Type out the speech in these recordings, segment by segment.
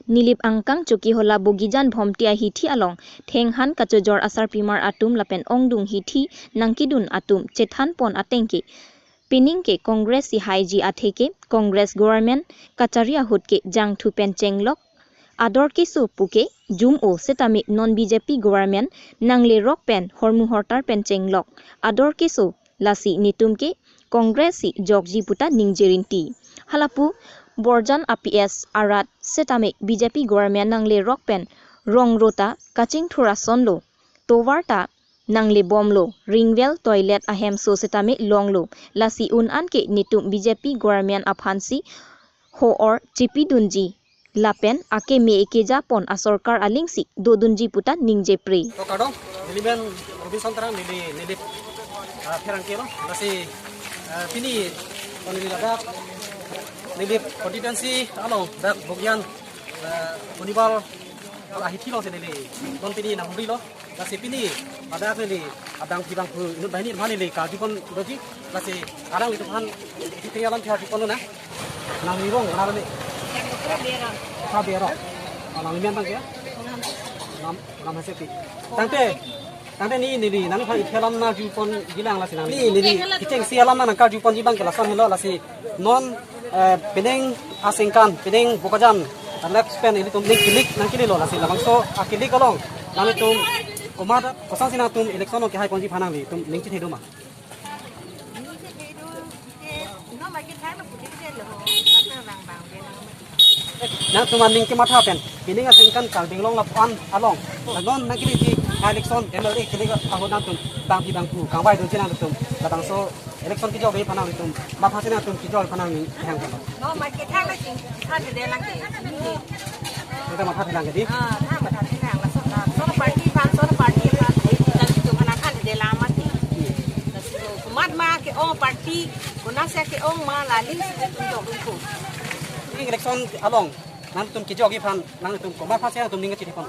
nilip angkang choki hola bogijan bhomtia hithi along thenghan kachojor asar primar atum lapen ongdung hithi nangkidun atum chethan pon atengke pining ke congress si haiji atheke congress government kacharia hutke jang thu pen chenglok ador ke so puke jum o setami non bjp government nangle rock pen hormu hortar pen chenglok ador ke so lasi nitumke congress si jogji puta ningjerinti halapu borjan APS arat setame BJP government nangle rock pen rong rota kaching thura sonlo towarta nangle bomlo ringwell toilet ahem so setame longlo lasi un anke nitum BJP government aphansi ho or chipi dunji lapen ake me ekeja pon asorkar alingsi dodunji puta ningje pre to kadong niliben robinson tarang nili ferang kilo lasi pini onili ladak nilip konstituensi along dak bogyan munibal ahiti lo senili don pini na huri lo lasi pini ada nili adang tibang pu inut bahini mani le ka jupon doji lasi arang itu kan ditialan pihak jupon na nang libong nang le ka bera nang limen bang ya nam hasepi tante ni nili nang pha itelam na jupon gilang lasi nang ni nili kiteng sialam na ka jupon jibang ke lasan helo lasi non pening asingkan pening bukajan left span ini tum klik nang kili lo lasi lamang so akili kolong nang tum umar kosang sina tum election ke hai konji phanang li tum ning chi thedo ma nang tum ning ke matha pen pening asingkan kal binglong la pan along non nang kili di election MLA kili aho nang tum bang pi bang pu kang bai do china tum lamang so election ki jog re phanang tum ma phasina tum ki jog phanang ni hang kan no ma ke thang la king than de lang ke ni eta ma phathi lang ke di tha ma tha lang la so party phan so party phan dan tu mana khan de lang ma ti kumat ma ke ong party kuna se ke ong ma la ling se tum jog ku ni election along nang tum ki jog phan nang tum ko ma phasina tum ning chi thepon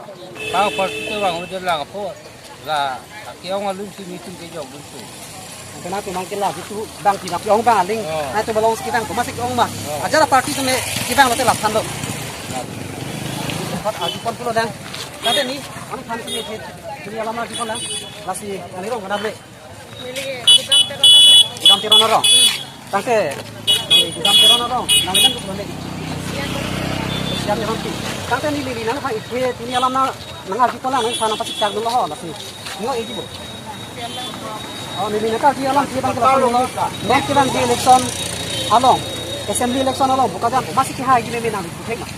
ba party to bang de lang pho la ke ong lung chi ni tum ke jog lung tu karena tu mungkin lah itu bang tidak piong bang aling, nah tu balong sekitar tu masih piong mah, aja lah parti tu me kita nggak terlalu handal, dapat ajukan pulau dan, tapi ni, anu kan tu ni alamat ajukan lah, lasi yang ini orang ada gudang teron orang, tangke, gudang teron orang, nanti kan tu boleh, siapa yang nanti, tangke ni nanti kan itu ni alamat nang ajukan lah, nanti sana pasti cak dulu lah, lasi, ni orang ini bu. Oh, ini nak dia alam dia bang kelapa. Nak dia bang di election along, assembly election along. Bukan jam masih kihai gini ni nanti bukan mah.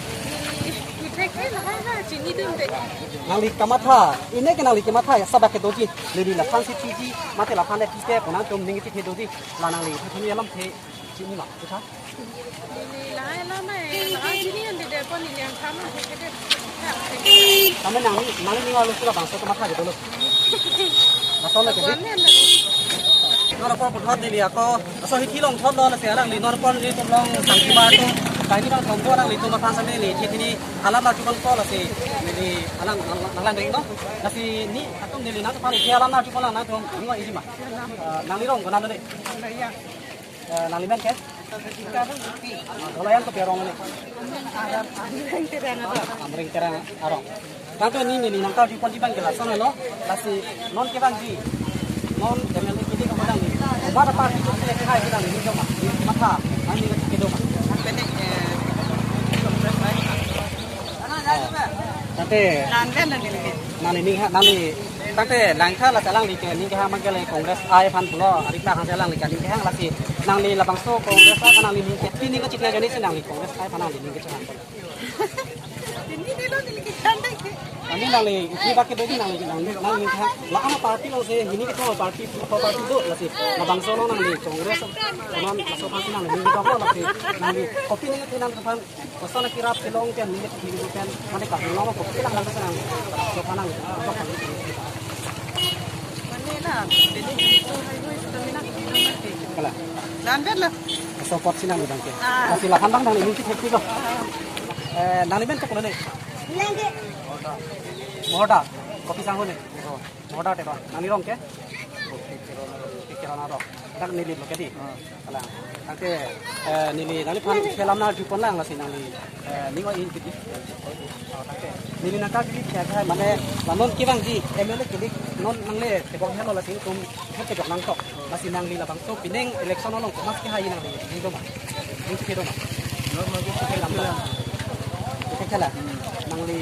Nanti kamatha, ini kan nanti kamatha ya sabak kedoji. Nanti lah fancy tiji, mati lah fancy tiji. Punan tu mending itu kedoji. Lah nanti tu ni alam te sini mah, betul? Kami nanti ni kalau sudah bangsa kamatha gitu loh. Masalah ke? Nora por thot ni lia ko so hi kilong thot lo la se rang li nor por ni tum long sang ki ba tu kai ni bang thong ko rang li tum ma phan sa ni thi ni alam la chu kon ko la se ni alang alang ring no la si ni atum ni li na to pa ni alam na chu kon la na thong ngo i ji ma nang li rong ko na le nang li men ke dola yang ko perong ni amring terang arong tanto ni nang ka chu kon ji bang ke la so no la si non ke bang ji non MLA kini kemudian ni, mana parti tu kita kena kita ni jom mata, ani kita jom. Tapi, nanti, tapi langkah lah jalan ni ke ni ke hang mangkele kongres ai pan pulo, adik lah hang jalan ni ke ni ke hang lagi, nanti labang so kongres ai kan nanti ni ke, ini ke cipta jenis nanti kongres ai pan nanti ni ke jalan. ini dia lo ni ke candai ke Ani nanti, ini pakai doji nanti ke, lah ama parti lo se, ini kita parti do, lasi, labang so lo nanti kongres, non so parti nanti ni kita ko lasi, nanti kopi ni kita nanti pan, pasal nak kirap kelong kan, ni kita kan, nanti kat kelong apa kopi lah nanti senang, so panang, so panang. mana lah jadi itu highway sudah minat nanti Kalah. lanjut lah So pot sih nanti bangke, lasi lah pandang nanti ini kita ko, nanti ben kau ni. Moda, kopi sanggup ni. Moda tera. Nani rong ke? Kopi kerana rong. tak nili lokedi alang angke nili nali pan kelam na jupon lang lasi nali ningo in kiti nili na ka kiti kaya mane lanon kibang ji emele kili non nangle tebong helo lasi tum hete jok nang tok lasi nangli labang so pineng election olong mas ki hayi nangli nido ma ning do ma non ma ji kelam na kala nangli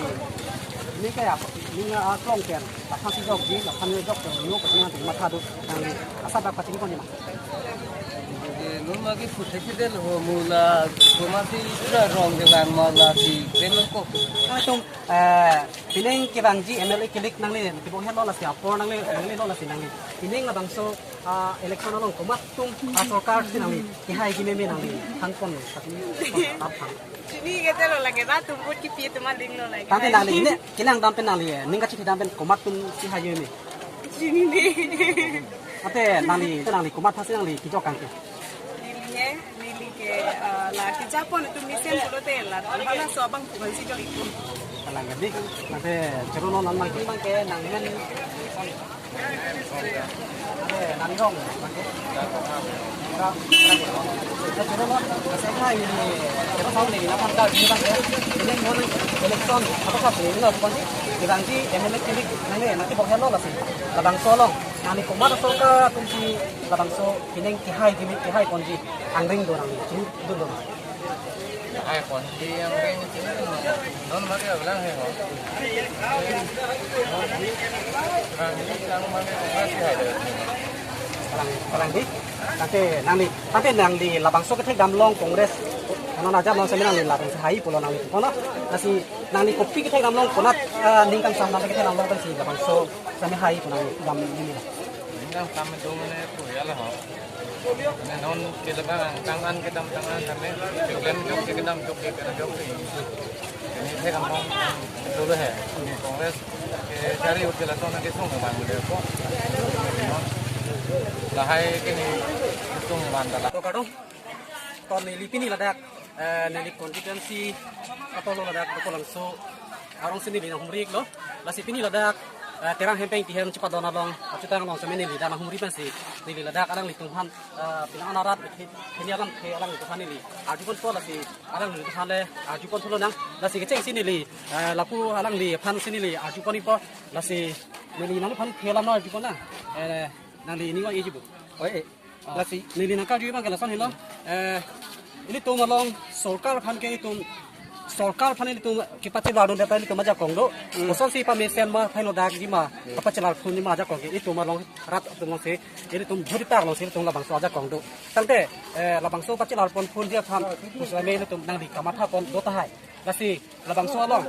ini kayak ini klong kan lapan si jok ji lapan jok nyo ko nya ti matha do nangli asa ba pati ko ni ma nun lagi putih del ho mula tomati sudah rong dengan malah si belok kok tum pineng kibang ji MLA kilik nangli tibong helo lasi apor nangli lo lasi nangli pineng labang so election olong komat tum asokar si nangli ki hai ki meme nangli hangkon pati apang Sini kita lo lagi batu buat kipi itu maling lo lagi. tante nangli ini kilang dampen nangli ninga chiti dampen komat tum si hai meme Sini nih. ate nangli nangli komat pasti nangli kijok kan Nili ke la kijapon itu misen pulo tela. Bala so abang bukan si jol itu. kalang gadi nate cerono nan mang mang ke nang men ate nang rong mangke cerono saya kai ini kita tahu nih lapan kali ini bang ini mau election apa sih ini lo bukan sih diganti MLA kilik nanti pokoknya lo lah sih labang solong nani kumar solka kunci labang so pineng kihai konji angring do nang ini do ai còn đi em cái nó mới cái lang hay hả Parang di, nanti nang di labang so ketek damlong kongres, karena najab long seminar ni labang sehai pulau nang di, kono nasi nang di kopi ketek damlong konat ningkang sam nang ketek damlong tadi labang so sehai pulau dam ini lah. ningkang sam itu mana tu ya lah hả non kita kan tangan kita tangan sampai kita jok kita jok ini saya kampung dulu ya kongres cari ujian soalnya kita nggak bangun deh kok là hai cái này tung bàn là To kadong, kon ni lipini ladak, neli constituency atau lo ladak betul langsung arong sini di humrik lo, lasi pini ladak terang hempeng tihen cepat dona long, cepat long semen ni dan humrik pensi, neli ladak arang litungan pinang anarat, ini arang litungan ni, ajupun to lasi arang litungan le, ajupun to nang, lasi keceng sini li, lapu arang li pan sini li, ajupun ipo, lasi neli nang pan kelam no ajupun na, nang li ini wa ijibu. Lasi nili nakal juga bang kelasan hilo ini tuh malong sorkar pan ke itu sorkar pan itu kita celah dulu dapat itu macam kongdo kosong si pamesen mah final dak di mah apa celah pun di mah aja kongdo itu malong rat tu masih ini tuh berita long sih tuh labang so aja kongdo tante labang so pacil pun dia pan usulnya itu nang di kamar pon dota hai lasi labang so long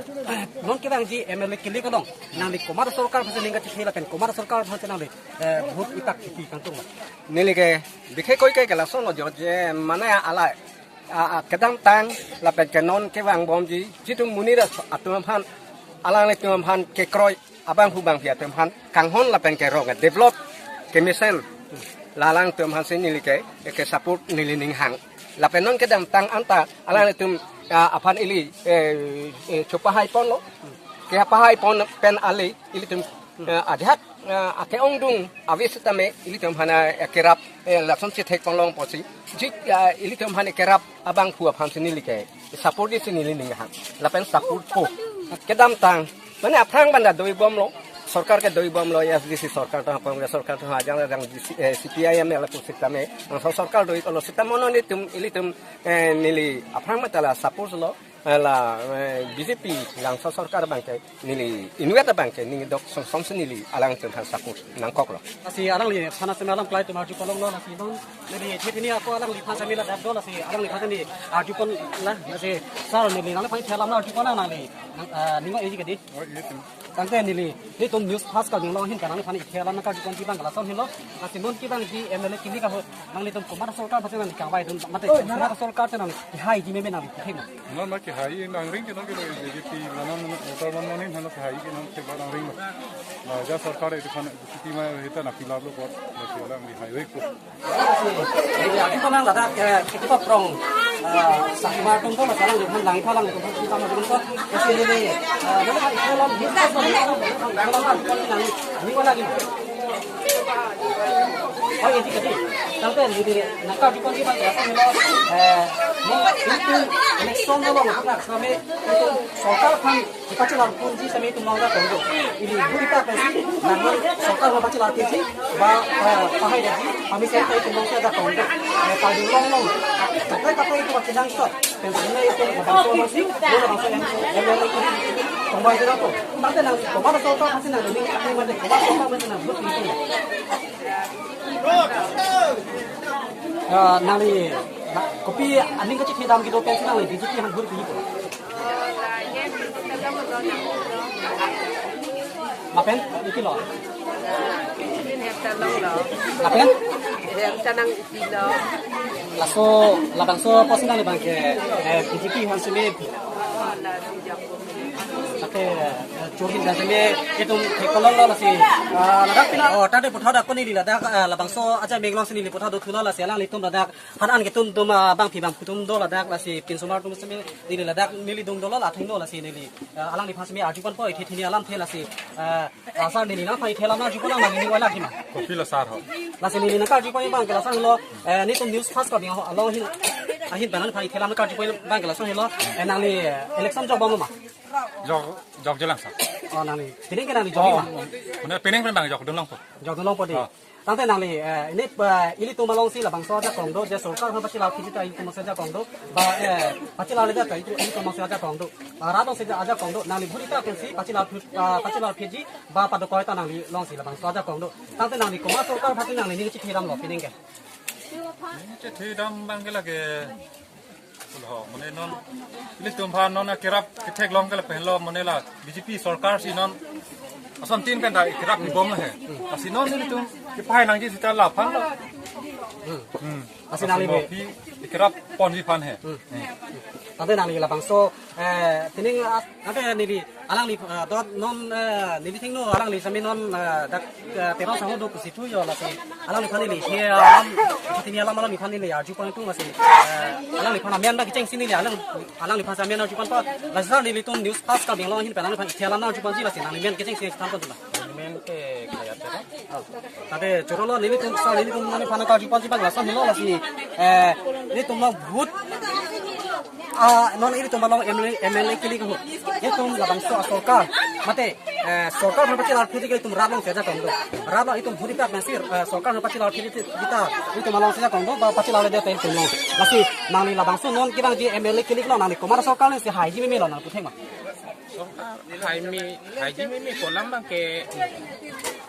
non kita ji MLA kili kolong nang di komar sorkar pasti ningkat celah pen komar sorkar pasti nang di hut itak kiti kantung nili ke dikhe koi ke la son lo jo je mana ala kedang tang la pe kenon ke wang bom ji jitung muni da atum phan ala le tum phan ke kroi abang hu bang pia tum phan kang hon la pen ke rong develop ke misen la lang tum phan sin nili ke support nili ning hang la pe non kedang tang anta ala le tum aphan ili chopa hai pon lo ke apa hai pon pen ali ili tum adhat ake ong dung avis tame ili tum hana kerap lakson che thek ponglong posi jik ili tum hana kerap abang phua pham sini like support di sini li ning ha lapen support po kedam tang mane aprang banda doi bom lo सरकार के दई बम लो एसडीसी सरकार तो कांग्रेस सरकार तो आजang rang CPIM la pusik tame सरकार दई तो सिता मनोनि तुम इली तुम निली aprang matala support lo la BJP lang सरकार bangke nili inueta bangke ning dok som nili alang tum support nang kok lo nasi alang li sana semalam klai tu maju kolong lo nasi bang jadi ini aku alang li phasa mila dab do nasi alang li phasa ni aju pon lah nasi sar nili nang phai thelam na aju pon na li ningo eji kedi tangte nili ni tum news fast ka nang lo hin kanang phani thelam na ka aju pon ti bang la son hin lo nasi non ki bang ji MLA kini ka nang li tum kumar sarkar phasa nang ka bai tum mate kumar sarkar te nang hai ji me nang thek na non ma ki hai nang ring ke nang ke BJP nanan motor man manin hana hai ke nang ke nang ring ma ja sarkar e khana city ma heta na pilab lo kot na pila mi highway ko jadi aku nang lada kita prong sakma tum to masalah dengan lang phalang itu kita ma dun to kasi ni nang hai phalang kita nang ni ko lagi Oh ini jadi, sampai di nakal di pagi pagi asal milo, itu election dulu maka kami itu sokal kan dipacu lalu kunci sama itu mau nggak tunggu. Ini berita pensi, namun sokal dipacu lalu kunci, bahaya jadi kami saya itu mau nggak tunggu. Kalau long, kata itu masih langsung, pensinya itu bangsa masih, dulu bangsa yang kembali ke apa? Nanti nanti kemana sokal masih nanti ini mana kemana sokal masih nanti itu. Nali kopi aning kecil hitam gitu pensi nali di situ yang buruk gitu. Ngapain? Itu loh. Ngapain? Laso labangso pos nali bangke BJP hansime. Oke, curhin dan sini itu kolong lo nasi. Ladak pina, oh tadi putar dak kuni di ladak labangso aja meglong sini putar do tulo nasi alang litum ladak hanan gitu tum bang pibang putum do ladak nasi pinsumar tum sini di ladak nili dung do lo lating do nasi nili alang di pasmi ajukan po itu tini alam thela nasi asal nili na pai thela na ajukan na nili wala kima. Kopi lah sar ho. Nasi nili na ka ajukan bang kelasang lo ni tum news fast ka bing lo hin ahin banan pai thela na ka ajukan bang kelasang lo nang ni election job bang ma. Jog jelang sah. Oh nang ni, pining ke nang ni jogi ma. Mana pining pun bang jog dong po. Jog dong po di. Tante nang ni, ini ili tu malong si labang so aja kongdo, dia sorkar hamba cilau kita itu masih aja kongdo, pacilau leda tu itu ini masih aja kongdo. Radong saja aja kongdo, nang ni burita pensi pacilau piji, pada kau itu nang ni long si labang so aja kongdo. Tante nang ni koma sorkar pasti nang ni cik hiram lo pining ke. Cik hiram bang ke lagi. Loh, mana non, ini tumpah non kerap kita long kalau pengen lo mana lah BJP sarkar si non, asam tin kan dah kerap di bom lah he, asal non ini tuh kipai nang jadi kita lapan lah, asal nang ni kerap pon di pan he, tante nang ni lapang so, pining nanti ni alang ni dot non ni ting no alang ni sami non dak terang sangat do kusitu yo lah si alang ni pan ni he alam ini alam ni pan ni ya jupan itu masih alang ni pan amian dak ceng sini ni alang ni pan amian dak jupan pa lazar ni litum news fast ka binglo hin pan ni pan thela na jupan ji lah si nang amian ceng sini tanpa tu lah amian ke kaya tera tante corolo ni litum sal ni litum ni pan ka jupan ji bang lazar ni lo lah si ni tum lo but non ini tuh malang MLA kili kamu, itu labang so sorkar, mate sorkar berpacil arti kita itu rabang saja kamu, rabang itu budi tak nasir, sorkar berpacil arti kita itu malang saja kamu, berpacil arti dia penting loh, masih nani labang so non kita di MLA kili loh nani, komar sorkar ni si haji mimi loh nani putih mah. Sorkar haji mimi kolam bang ke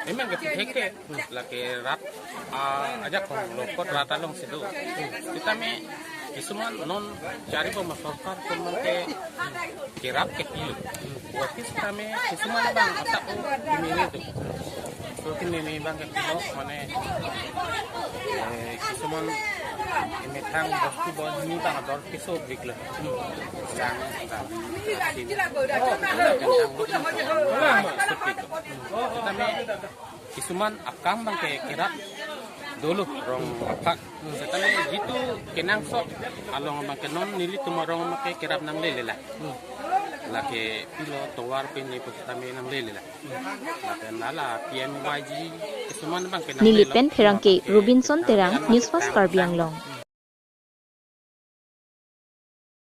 memang ke putih ke, laki rat aja kamu lokot rata long situ, kita me Kisuman non cari pemasokkan cuma ke kirap ke kilo. Waktu kami kisuman bang otak ini tu. So kini bang ke kilo mana kisuman ini tang bosti bos ini bang ador kiso bigla. Sang kami kisuman akam bang ke kirap dulu rong pak setali gitu kenang sok along bang kenon nili tumarong make kirap nang lele lah laki pilo towar pini kami nang lele lah laki nala PMYG kesuman bang kenang Nilipen Ferangke Robinson Terang News Fast Karbianglong.